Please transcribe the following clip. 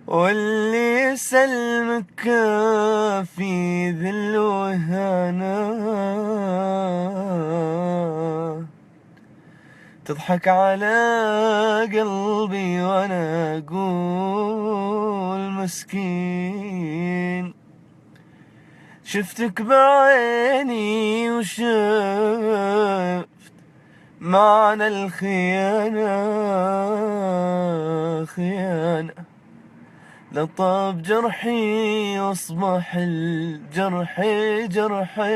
واللي يسلمك في ذل وهنا، تضحك على قلبي وانا اقول مسكين. شفتك بعيني وشفت معنى الخيانة، خيانة. لطاب جرحي واصبح الجرح جرحي.